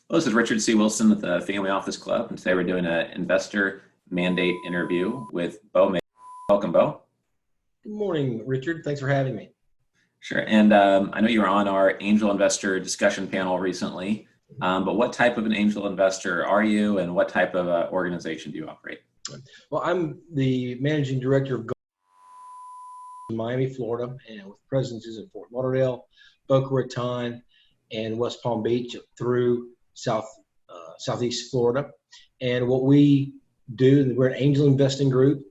Well, this is Richard C. Wilson with the Family Office Club, and today we're doing an investor mandate interview with Bo. Welcome, Bo. Good morning, Richard. Thanks for having me. Sure. And I know you were on our angel investor discussion panel recently, but what type of an angel investor are you, and what type of organization do you operate? Well, I'm the managing director of in Miami, Florida, and with presences in Fort Lauderdale, Boca Raton, and West Palm Beach through Southeast Florida. And what we do, we're an angel investing group,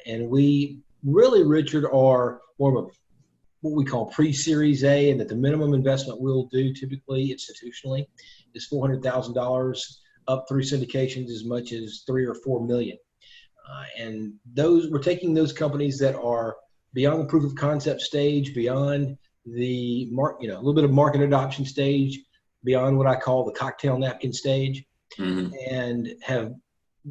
and we really, Richard, are more of a what we call pre-Series A, and that the minimum investment we'll do typically institutionally is $400,000 up through syndications as much as 3 or 4 million. And those we're taking those companies that are beyond the proof of concept stage, beyond the a little bit of market adoption stage, beyond what I call the cocktail napkin stage, and have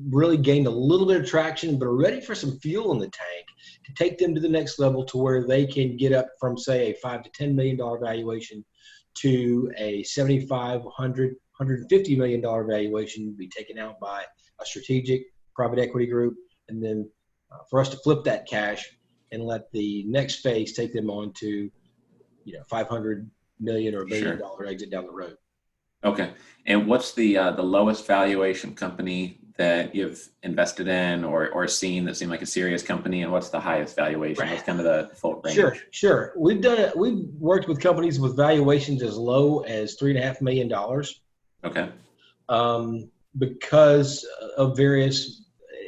really gained a little bit of traction, but are ready for some fuel in the tank to take them to the next level, to where they can get up from, say, a $5 to $10 million valuation to a $75, $100, $150 million valuation, be taken out by a strategic private equity group, and then for us to flip that cash and let the next phase take them on to, 500 million or $1 billion exit down the road. Okay. And what's the lowest valuation company that you've invested in or seen that seemed like a serious company, and what's the highest valuation? Right. What's kind of the full range? Sure. We've worked with companies with valuations as low as $3.5 million. Okay. Because of various,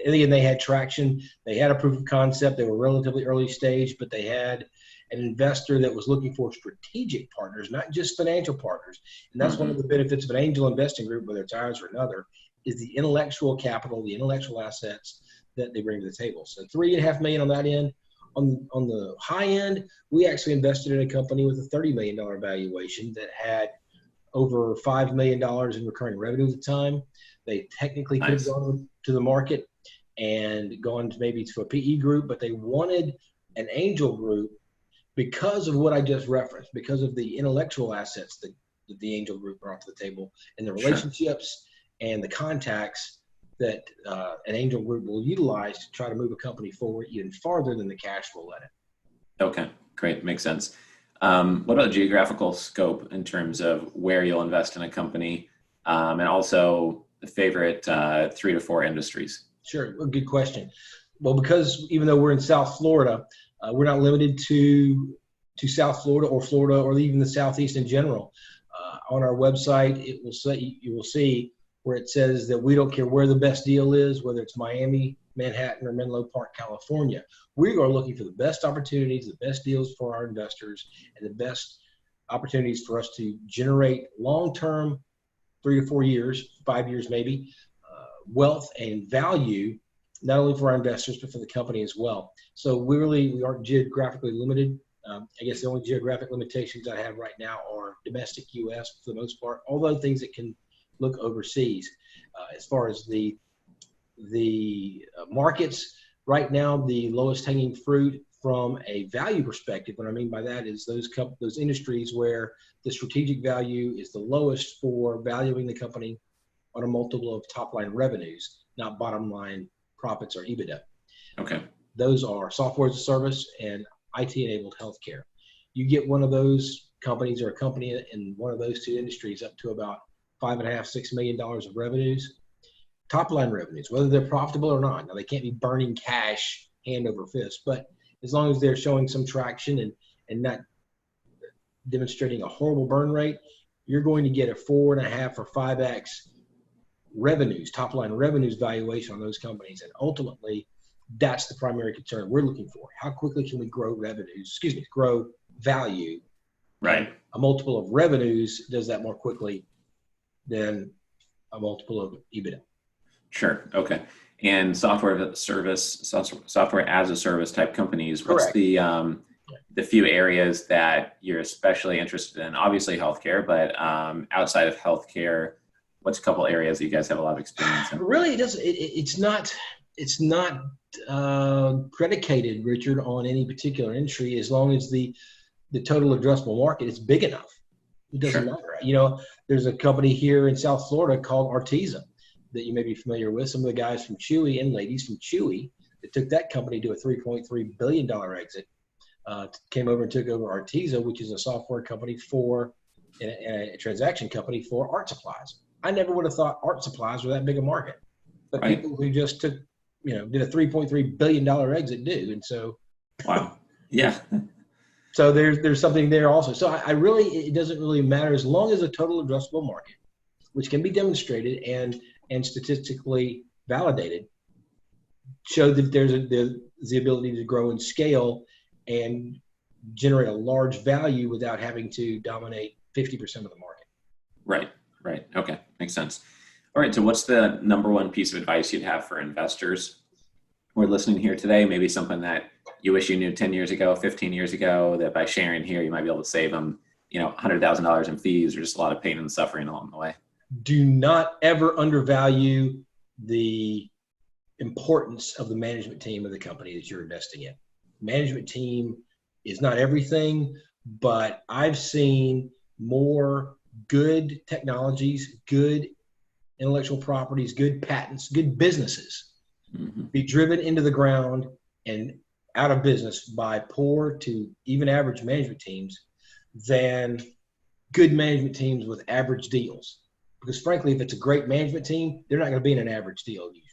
again, they had traction. They had a proof of concept. They were relatively early stage, but they had an investor that was looking for strategic partners, not just financial partners. And that's one of the benefits of an angel investing group, whether it's ours or another, is the intellectual capital, the intellectual assets that they bring to the table. So $3.5 million on that end. On the high end, we actually invested in a company with a $30 million valuation that had over $5 million in recurring revenue at the time. They technically could have gone to the market and gone to maybe to a PE group, but they wanted an angel group because of what I just referenced, because of the intellectual assets that the angel group brought to the table, and the relationships and the contacts that an angel group will utilize to try to move a company forward even farther than the cash will let it. Okay, great. Makes sense. What about geographical scope in terms of where you'll invest in a company, and also the favorite 3 to 4 industries? Sure. Well, good question. Well, because even though we're in South Florida, we're not limited to South Florida or even the Southeast in general. On our website, you will see where it says that we don't care where the best deal is, whether it's Miami, Manhattan, or Menlo Park, California. We are looking for the best opportunities, the best deals for our investors, and the best opportunities for us to generate long-term, 3 to 4 years, 5 years maybe, wealth and value, not only for our investors, but for the company as well. So we aren't geographically limited. I guess the only geographic limitations I have right now are domestic U.S. for the most part, although things that can look overseas. As far as the markets, right now, the lowest hanging fruit from a value perspective, what I mean by that is those industries where the strategic value is the lowest for valuing the company on a multiple of top line revenues, not bottom line profits or EBITDA. Okay. Those are software as a service and IT-enabled healthcare. You get one of those companies or a company in one of those two industries up to about $5.5, $6 million of revenues, top line revenues, whether they're profitable or not. Now, they can't be burning cash hand over fist, but as long as they're showing some traction and not demonstrating a horrible burn rate, you're going to get a 4.5 or 5x revenues, top line revenues valuation on those companies. And ultimately, that's the primary concern we're looking for. How quickly can we grow value? Right. A multiple of revenues does that more quickly than a multiple of EBITDA. Sure. Okay. And software as a service type companies, what's Correct. The few areas that you're especially interested in? Obviously healthcare, but outside of healthcare, what's a couple areas that you guys have a lot of experience in? Really, it's not predicated, Richard, on any particular industry, as long as the total addressable market is big enough. It doesn't Sure. matter. There's a company here in South Florida called Arteza that you may be familiar with. Some of the guys from Chewy and ladies from Chewy that took that company to a $3.3 billion exit, came over and took over Arteza, which is a software company and a transaction company for art supplies. I never would have thought art supplies were that big a market, but Right. people who just did a $3.3 billion exit do. And so, Wow. Yeah. so there's something there also. So I really, it doesn't really matter as long as the total addressable market, which can be demonstrated and statistically validated, show that there's the ability to grow and scale and generate a large value without having to dominate 50% of the market. Right. Right. Okay. Makes sense. All right. So what's the number one piece of advice you'd have for investors who are listening here today? Maybe something that you wish you knew 10 years ago, 15 years ago, that by sharing here, you might be able to save them, $100,000 in fees or just a lot of pain and suffering along the way. Do not ever undervalue the importance of the management team of the company that you're investing in. Management team is not everything, but I've seen more good technologies, good intellectual properties, good patents, good businesses be driven into the ground and out of business by poor to even average management teams than good management teams with average deals. Because frankly, if it's a great management team, they're not going to be in an average deal usually.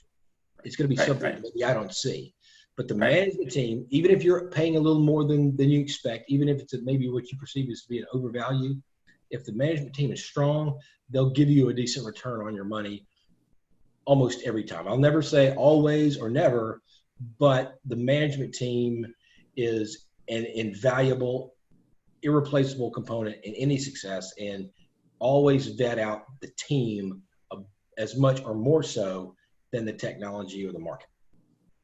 It's going to be something that maybe I don't see. But the management team, even if you're paying a little more than you expect, even if it's maybe what you perceive as to be an overvalue, if the management team is strong, they'll give you a decent return on your money almost every time. I'll never say always or never, but the management team is an invaluable, irreplaceable component in any success, and always vet out the team as much or more so than the technology or the market.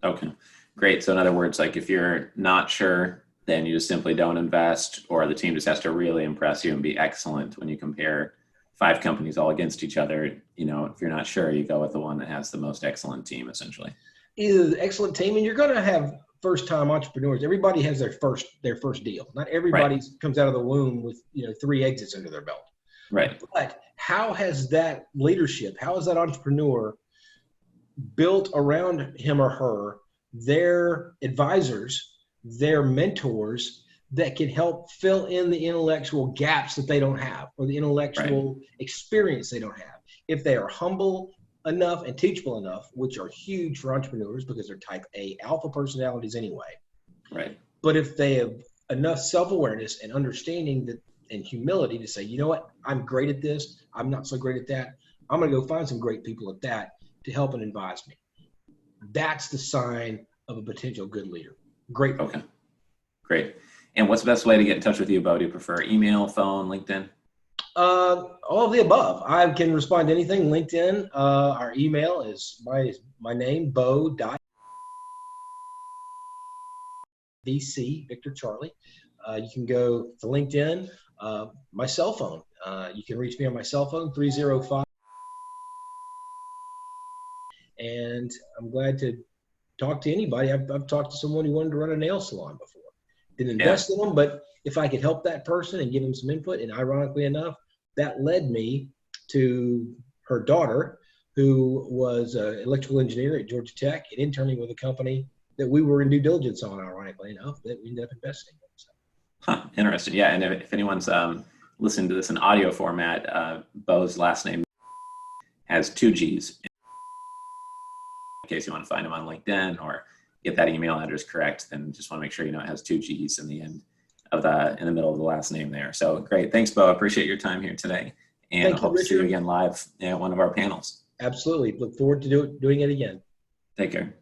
Okay, great. So in other words, like if you're not sure, then you just simply don't invest, or the team just has to really impress you and be excellent. When you compare 5 companies all against each other, if you're not sure, you go with the one that has the most excellent team, essentially. Either the excellent team, and you're going to have first-time entrepreneurs. Everybody has their first deal. Not everybody comes out of the womb with 3 exits under their belt. Right. But how has that leadership, how has that entrepreneur built around him or her their advisors, their mentors that can help fill in the intellectual gaps that they don't have, or the intellectual experience they don't have? If they are humble enough and teachable enough, which are huge for entrepreneurs because they're type A alpha personalities anyway. Right. But if they have enough self-awareness and understanding that, and humility to say, you know what, I'm great at this, I'm not so great at that, I'm going to go find some great people at that to help and advise me. That's the sign of a potential good leader. Great. Okay. Great. And what's the best way to get in touch with you, Bo? Do you prefer email, phone, LinkedIn? All of the above. I can respond to anything. LinkedIn. Our email is my name, bo.vc, Victor Charlie. You can go to LinkedIn. My cell phone. You can reach me on my cell phone, 305. And I'm glad to talk to anybody. I've talked to someone who wanted to run a nail salon before. Didn't invest in them, but if I could help that person and give them some input, and ironically enough, that led me to her daughter, who was an electrical engineer at Georgia Tech and interning with a company that we were in due diligence on, ironically enough, that we ended up investing in. So. Huh, interesting. Yeah, and if anyone's listening to this in audio format, Bo's last name has 2 G's. In case you want to find him on LinkedIn or get that email address correct, then just want to make sure it has 2 G's in the end of in the middle of the last name there. So great. Thanks, Bo. I appreciate your time here today. And I hope to see you again live at one of our panels. Absolutely. Look forward to doing it again. Take care.